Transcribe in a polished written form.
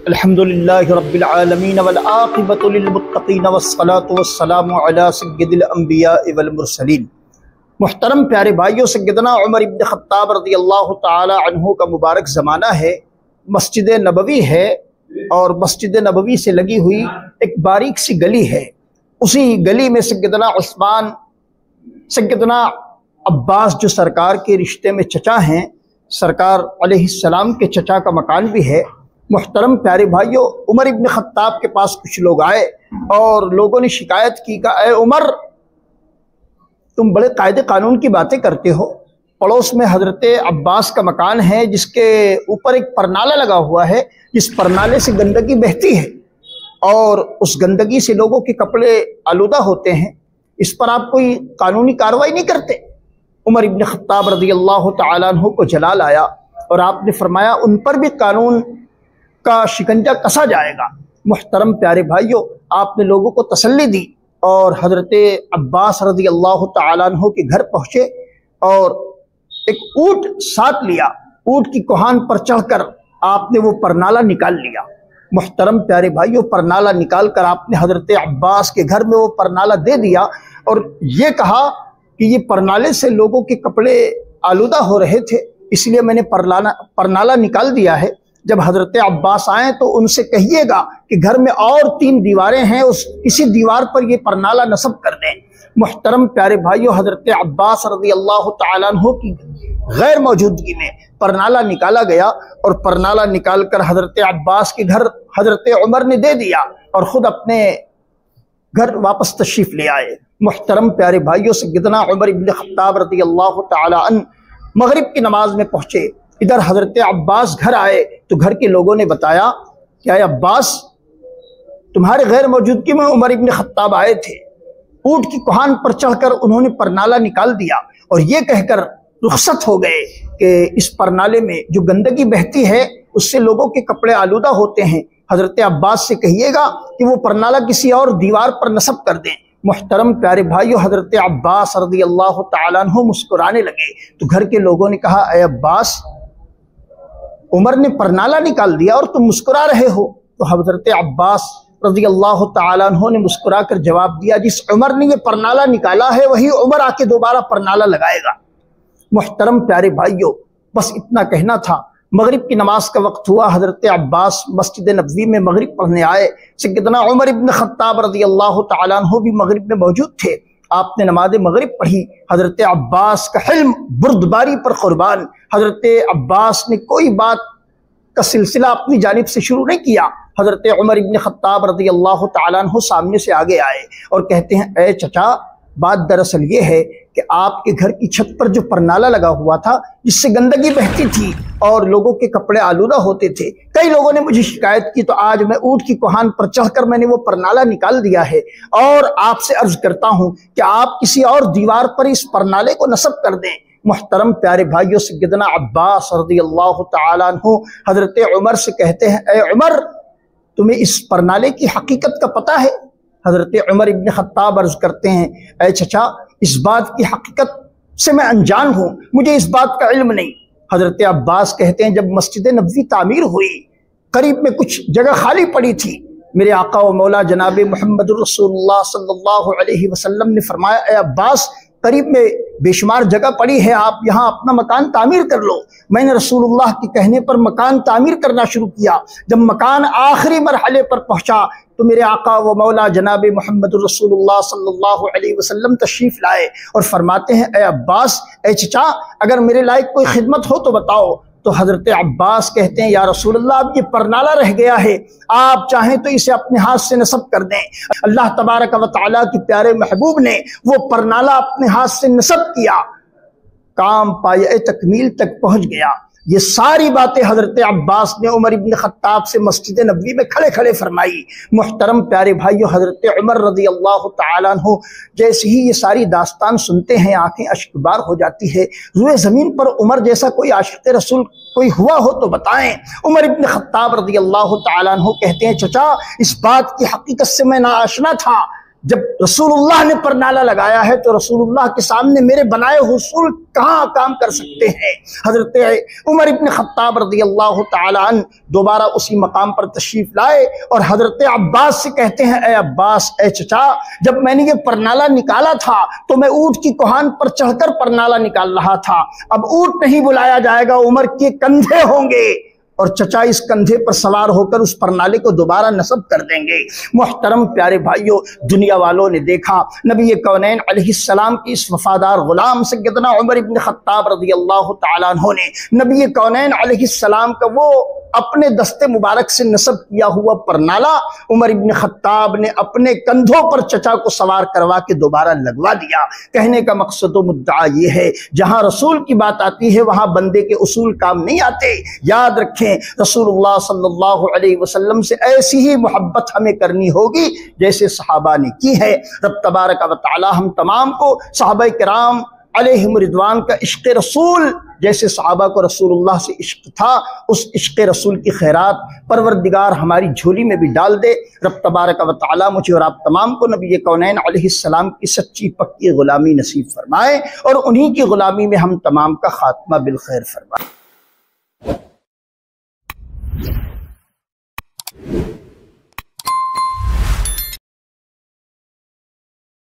الحمدللہ رب العالمین والعاقبۃ للمتقین والصلاة والسلام علی سید الانبیاء والمرسلین۔ محترم پیارے بھائیوں، سیدنا عمر ابن خطاب رضی اللہ تعالی عنہ کا مبارک زمانہ ہے، مسجد نبوی ہے اور مسجد نبوی سے لگی ہوئی ایک باریک سی گلی ہے۔ اسی گلی میں سیدنا عثمان، سیدنا عباس جو سرکار کے رشتے میں چچا ہیں، سرکار علیہ السلام کے چچا کا مکان بھی ہے۔ محترم پیارے بھائیوں، عمر ابن خطاب کے پاس کچھ لوگ آئے اور لوگوں نے شکایت کی کہ اے عمر، تم بڑے قاعدے قانون کی باتیں کرتے ہو۔ پڑوس میں حضرت عباس کا مکان ہے جس کے اوپر ایک پرنالہ لگا ہوا ہے، جس پرنالے سے گندگی بہتی ہے اور اس گندگی سے لوگوں کے کپڑے آلودہ ہوتے ہیں، اس پر آپ کوئی قانونی کارروائی نہیں کرتے؟ عمر ابن خطاب رضی اللہ تعالیٰ عنہ کو جلال آیا اور آپ نے فرمایا ان پر بھی قانون کا شکنجہ کسا جائے گا۔ محترم پیارے بھائیوں، آپ نے لوگوں کو تسلی دی اور حضرت عباس رضی اللہ تعالیٰ عنہ کے گھر پہنچے اور ایک اونٹ ساتھ لیا۔ اونٹ کی کوہان پر چڑھ کر آپ نے وہ پرنالہ نکال لیا۔ محترم پیارے بھائیوں، پرنالہ نکال کر آپ نے حضرت عباس کے گھر میں وہ پرنالہ دے دیا اور یہ کہا کہ یہ پرنالے سے لوگوں کے کپڑے آلودہ ہو رہے تھے، اس لیے میں نے پرنالہ نکال دیا ہے۔ جب حضرت عباس آئیں تو ان سے کہیے گا کہ گھر میں اور 3 دیواریں ہیں، کسی دیوار پر یہ پرنالہ نصب کر دیں۔ محترم پیارے بھائیوں، حضرت عباس رضی اللہ تعالیٰ عنہ کی غیر موجودگی میں پرنالہ نکالا گیا اور پرنالہ نکال کر حضرت عباس کے گھر حضرت عمر نے دے دیا اور خود اپنے گھر واپس تشریف لے آئے۔ محترم پیارے بھائیوں، سیدنا عمر ابن خطاب رضی اللہ تعالیٰ عنہ مغرب کی نماز میں پہنچے۔ ادھر حضرت عباس گھر آئے تو گھر کے لوگوں نے بتایا کہ اے عباس، تمہارے غیر موجودگی میں عمر ابن خطاب آئے تھے، اونٹ کی کوہان پر چڑھ کر انہوں نے پرنالہ نکال دیا اور یہ کہہ کر رخصت ہو گئے کہ اس پرنالے میں جو گندگی بہتی ہے اس سے لوگوں کے کپڑے آلودہ ہوتے ہیں۔ حضرت عباس سے کہیے گا کہ وہ پرنالہ کسی اور دیوار پر نصب کر دیں۔ محترم پیارے بھائیو، حضرت عباس رضی اللہ تعالیٰ عنہ مسکرانے لگے تو گھر کے لوگوں نے کہا اے عباس، عمر نے پرنالہ نکال دیا اور تم مسکرا رہے ہو؟ تو حضرت عباس رضی اللہ تعالیٰ عنہ نے مسکرا کر جواب دیا، جس عمر نے یہ پرنالہ نکالا ہے وہی عمر آ کے دوبارہ پرنالہ لگائے گا۔ محترم پیارے بھائیوں، بس اتنا کہنا تھا۔ مغرب کی نماز کا وقت ہوا، حضرت عباس مسجد نبوی میں مغرب پڑھنے آئے۔ سیدنا عمر ابن خطاب رضی اللہ تعالیٰ عنہ بھی مغرب میں موجود تھے۔ آپ نے نماز مغرب پڑھی۔ حضرت عباس کا حلم بردباری پر قربان، حضرت عباس نے کوئی بات کا سلسلہ اپنی جانب سے شروع نہیں کیا۔ حضرت عمر ابن خطاب رضی اللہ تعالیٰ عنہ سامنے سے آگے آئے اور کہتے ہیں اے چچا، بات دراصل یہ ہے کہ آپ کے گھر کی چھت پر جو پرنالہ لگا ہوا تھا جس سے گندگی بہتی تھی اور لوگوں کے کپڑے آلودہ ہوتے تھے، کئی لوگوں نے مجھے شکایت کی تو آج میں اونٹ کی کوہان پر چڑھ کر میں نے وہ پرنالہ نکال دیا ہے اور آپ سے عرض کرتا ہوں کہ آپ کسی اور دیوار پر اس پرنالے کو نصب کر دیں۔ محترم پیارے بھائیوں، سیدنا عباس رضی اللہ تعالیٰ عنہ حضرت عمر سے کہتے ہیں اے عمر، تمہیں اس پرنالے کی حقیقت کا پتہ ہے؟ حضرت عمر ابن خطاب عرض کرتے ہیں اے چچا، اس بات کی حقیقت سے میں انجان ہوں، مجھے اس بات کا علم نہیں۔ حضرت عباس کہتے ہیں جب مسجد نبوی تعمیر ہوئی، قریب میں کچھ جگہ خالی پڑی تھی، میرے آقا و مولا جناب محمد رسول اللہ صلی اللہ علیہ وسلم نے فرمایا اے عباس، قریب میں بے شمار جگہ پڑی ہے، آپ یہاں اپنا مکان تعمیر کر لو۔ میں نے رسول اللہ کے کہنے پر مکان تعمیر کرنا شروع کیا۔ جب مکان آخری مرحلے پر پہنچا تو میرے آقا و مولا جناب محمد رسول اللہ صلی اللہ علیہ وسلم تشریف لائے اور فرماتے ہیں اے عباس، اے چچا، اگر میرے لائق کوئی خدمت ہو تو بتاؤ۔ تو حضرت عباس کہتے ہیں یا رسول اللہ، اب یہ پرنالہ رہ گیا ہے، آپ چاہیں تو اسے اپنے ہاتھ سے نصب کر دیں۔ اللہ تبارک و تعالیٰ کے پیارے محبوب نے وہ پرنالہ اپنے ہاتھ سے نصب کیا، کام پایہ تکمیل تک پہنچ گیا۔ یہ ساری باتیں حضرت عباس نے عمر ابن خطاب سے مسجد نبوی میں کھڑے کھڑے فرمائی۔ محترم پیارے بھائیو، حضرت عمر رضی اللہ تعالیٰ عنہ جیسے ہی یہ ساری داستان سنتے ہیں آنکھیں اشکبار ہو جاتی ہے۔ روئے زمین پر عمر جیسا کوئی عاشق رسول کوئی ہوا ہو تو بتائیں۔ عمر ابن خطاب رضی اللہ تعالیٰ عنہ کہتے ہیں چچا، اس بات کی حقیقت سے میں ناآشنا تھا جب رسول اللہ نے پرنالہ لگایا ہے تو رسول اللہ کے سامنے میرے بنائے حصول کہاں کام کر سکتے ہیں؟ حضرت عمر ابن خطاب رضی اللہ تعالیٰ عنہ دوبارہ اسی مقام پر تشریف لائے اور حضرت عباس سے کہتے ہیں، اے عباس، اے چچا، جب میں نے یہ پرنالہ نکالا تھا تو میں اونٹ کی کوہان پر چڑھ کر پرنالہ نکال رہا تھا، اب اونٹ نہیں بلایا جائے گا، عمر کے کندھے ہوں گے اور چچا اس کندھے پر سوار ہو کر اس پرنالے کو دوبارہ نصب کر دیں گے۔ محترم پیارے بھائیوں، دنیا والوں نے دیکھا نبی کونین علیہ السلام کی اس وفادار غلام سیدنا عمر ابن خطاب رضی اللہ تعالیٰ عنہ نے نبی کونین علیہ السلام کا وہ اپنے دست مبارک سے نصب کیا ہوا پرنالہ عمر ابن خطاب نے اپنے کندھوں پر چچا کو سوار کروا کے دوبارہ لگوا دیا۔ کہنے کا مقصد و مدعا یہ ہے، جہاں رسول کی بات آتی ہے وہاں بندے کے اصول کام نہیں آتے۔ یاد رکھیں، رسول اللہ صلی اللہ علیہ وسلم سے ایسی ہی محبت ہمیں کرنی ہوگی جیسے صحابہ نے کی ہے۔ رب تبارک و تعالی ہم تمام کو صحابہ کرام علیہم رضوان کا عشق رسول، جیسے صحابہ کو رسول اللہ سے عشق تھا، اس عشق رسول کی خیرات پروردگار ہماری جھولی میں بھی ڈال دے۔ رب تبارک و تعالی مجھے اور آپ تمام کو نبی کونین علیہ السلام کی سچی پکی غلامی نصیب فرمائے اور انہی کی غلامی میں ہم تمام کا خاتمہ بالخیر فرمائے۔